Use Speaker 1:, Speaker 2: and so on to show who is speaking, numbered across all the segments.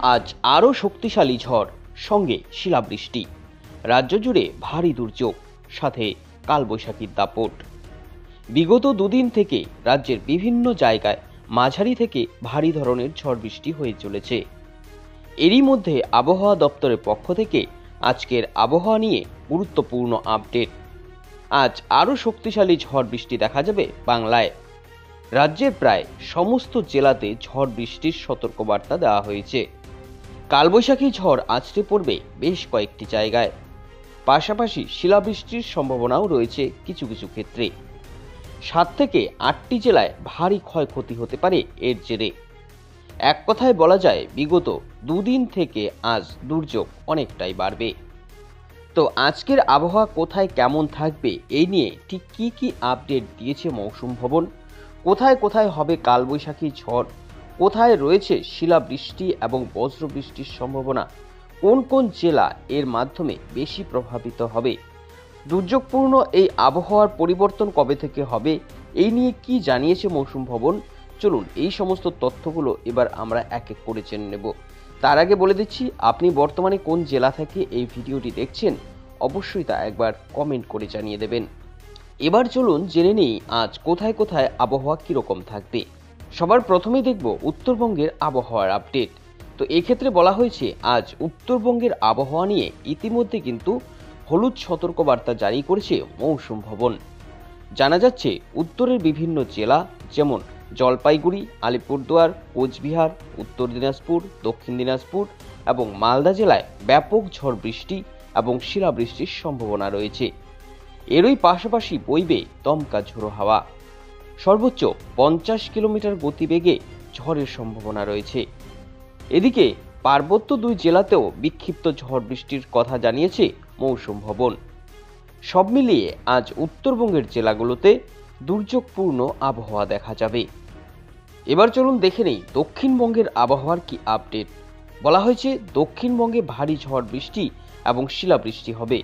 Speaker 1: আজ আরও শক্তিশালী ঝড়, সঙ্গে শিলাবৃষ্টি। রাজ্য জুড়ে ভারী দুর্যোগ, সাথে কালবৈশাখীর দাপট। বিগত দুদিন থেকে রাজ্যের বিভিন্ন জায়গায় মাঝারি থেকে ভারী ধরনের ঝড় বৃষ্টি হয়ে চলেছে। এরই মধ্যে আবহাওয়া দপ্তরের পক্ষ থেকে আজকের আবহাওয়া নিয়ে গুরুত্বপূর্ণ আপডেট। আজ আরও শক্তিশালী ঝড় বৃষ্টি দেখা যাবে বাংলায়। রাজ্যের প্রায় সমস্ত জেলাতে ঝড় বৃষ্টির সতর্কবার্তা দেওয়া হয়েছে। কালবৈশাখী ঝড় আছড়ে পড়বে বেশ কয়েকটি জায়গায়, পাশাপাশি শিলাবৃষ্টির সম্ভাবনাও রয়েছে কিছু কিছু ক্ষেত্রে। 7 থেকে 8টি জেলায় ভারী ক্ষয়ক্ষতি হতে পারে এর জেরে। এক কথায় বলা যায়, বিগত দুদিন থেকে আজ দুর্যোগ অনেকটাই বাড়বে। তো আজকের আবহাওয়া কোথায় কেমন থাকবে, এই নিয়ে ঠিক কি কি আপডেট দিয়েছে মৌসুম ভবন, কোথায় কোথায় হবে কালবৈশাখী ঝড়, কোথায় রয়েছে শিলাবৃষ্টি এবং বজ্রবৃষ্টির সম্ভাবনা, কোন কোন জেলা এর মাধ্যমে বেশি প্রভাবিত হবে, দুর্যোগপূর্ণ এই আবহাওয়ার পরিবর্তন কবে থেকে হবে, এই নিয়ে কি জানিয়েছে মৌসুম ভবন, চলুন এই সমস্ত তথ্যগুলো এবার আমরা এক এক করে জেনে নেব। তার আগে বলে দিচ্ছি, আপনি বর্তমানে কোন জেলা থেকে এই ভিডিওটি দেখছেন অবশ্যই তা একবার কমেন্ট করে জানিয়ে দেবেন। এবার চলুন জেনে নিই আজ কোথায় কোথায় আবহাওয়া কীরকম থাকবে। সবার প্রথমেই দেখব উত্তরবঙ্গের আবহাওয়ার আপডেট। তো এক্ষেত্রে বলা হয়েছে, আজ উত্তরবঙ্গের আবহাওয়া নিয়ে ইতিমধ্যে কিন্তু হলুদ সতর্কবার্তা জারি করেছে মৌসুম ভবন। জানা যাচ্ছে, উত্তরের বিভিন্ন জেলা যেমন জলপাইগুড়ি, আলিপুরদুয়ার, কোচবিহার, উত্তর দিনাজপুর, দক্ষিণ দিনাজপুর এবং মালদা জেলায় ব্যাপক ঝড় বৃষ্টি এবং শিলাবৃষ্টির সম্ভাবনা রয়েছে। এরই পাশাপাশি বইবে দমকা ঝোড়ো হাওয়া। সর্বোচ্চ 50 কিলোমিটার গতিবেগে ঝড়ের সম্ভাবনা রয়েছে। এদিকে পার্বত্য 2 জেলাতেও বিক্ষিপ্ত ঝড় বৃষ্টির কথা জানিয়েছে মৌসুম ভবন। সব মিলিয়ে আজ উত্তরবঙ্গের জেলাগুলোতে দুর্যোগপূর্ণ আবহাওয়া দেখা যাবে। এবার চলুন দেখে নেই দক্ষিণবঙ্গের আবহাওয়ার কি আপডেট। বলা হয়েছে, দক্ষিণবঙ্গে ভারী ঝড় বৃষ্টি এবং শিলাবৃষ্টি হবে।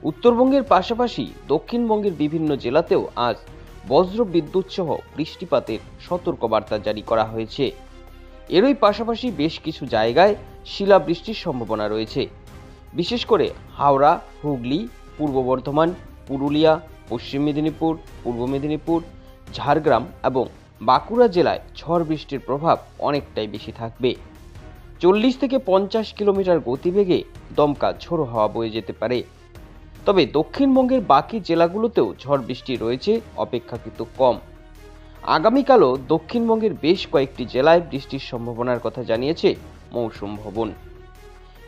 Speaker 1: উত্তরবঙ্গের পাশাপাশি দক্ষিণবঙ্গের বিভিন্ন জেলাতেও আজ বজ্র বিদ্যুৎ সহ বৃষ্টিপাতের সতর্কবার্তা জারি করা হয়েছে। এরই পাশাপাশি বেশ কিছু জায়গায় শিলাবৃষ্টির সম্ভাবনা রয়েছে। বিশেষ করে হাওড়া, হুগলি, পূর্ব বর্ধমান, পুরুলিয়া, পশ্চিম মেদিনীপুর, পূর্ব মেদিনীপুর, ঝাড়গ্রাম এবং বাঁকুড়া জেলায় ঝড় বৃষ্টির প্রভাব অনেকটাই বেশি থাকবে। 40 থেকে 50 কিলোমিটার গতিবেগে দমকা ঝোড়ো হাওয়া বয়ে যেতে পারে। তবে দক্ষিণবঙ্গের বাকি জেলাগুলোতেও ঝড় বৃষ্টি রয়েছে অপেক্ষাকৃত কম। আগামীকালও দক্ষিণবঙ্গের বেশ কয়েকটি জেলায় বৃষ্টির সম্ভাবনার কথা জানিয়েছে মৌসুম ভবন।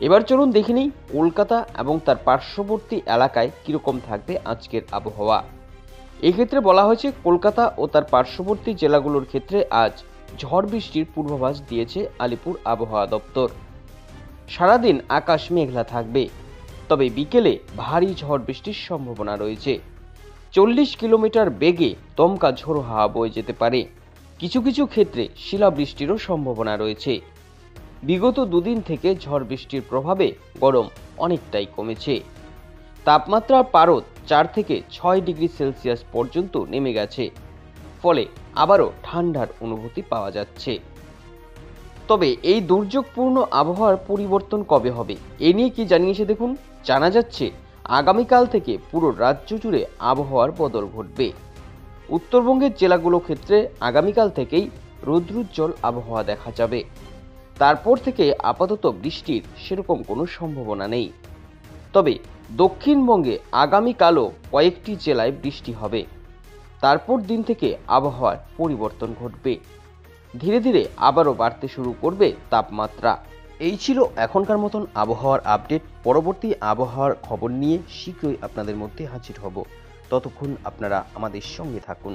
Speaker 1: এবার চলুন দেখে নিই কলকাতা এবং তার পার্শ্ববর্তী এলাকায় কিরকম থাকবে আজকের আবহাওয়া। এক্ষেত্রে বলা হয়েছে, কলকাতা ও তার পার্শ্ববর্তী জেলাগুলোর ক্ষেত্রে আজ ঝড় বৃষ্টির পূর্বাভাস দিয়েছে আলিপুর আবহাওয়া দপ্তর। সারাদিন আকাশ মেঘলা থাকবে, তবে বিকেলে ভারী ঝড় বৃষ্টির সম্ভাবনা রয়েছে। 40 কিলোমিটার বেগে দমকা ঝোড়ো হাওয়া বয়ে যেতে পারে। কিছু কিছু ক্ষেত্রে শিলাবৃষ্টিরও সম্ভাবনা রয়েছে। বিগত দুদিন থেকে ঝড় বৃষ্টির প্রভাবে গরম অনেকটাই কমেছে। তাপমাত্রার পারদ 4 থেকে 6 ডিগ্রি সেলসিয়াস পর্যন্ত নেমে গেছে, ফলে আবারও ঠান্ডার অনুভূতি পাওয়া যাচ্ছে। তবে এই দুর্যোগপূর্ণ আবহাওয়ার পরিবর্তন কবে হবে, এ নিয়ে কি জানিয়েছে দেখুন। জানা যাচ্ছে, আগামীকাল থেকে পুরো রাজ্য জুড়ে আবহাওয়ার বদল ঘটবে। উত্তরবঙ্গের জেলাগুলোর ক্ষেত্রে আগামীকাল থেকেই রৌদ্রোজ্জ্বল আবহাওয়া দেখা যাবে। তারপর থেকে আপাতত বৃষ্টির সেরকম কোনো সম্ভাবনা নেই। তবে দক্ষিণবঙ্গে আগামীকালও কয়েকটি জেলায় বৃষ্টি হবে। তারপর দিন থেকে আবহাওয়ার পরিবর্তন ঘটবে। ধীরে ধীরে আবারও বাড়তে শুরু করবে তাপমাত্রা। এই ছিল এখনকার মতন আবহাওয়ার আপডেট। পরবর্তী আবহাওয়ার খবর নিয়ে শীঘ্রই আপনাদের মধ্যে হাজির হব। ততক্ষণ আপনারা আমাদের সঙ্গে থাকুন।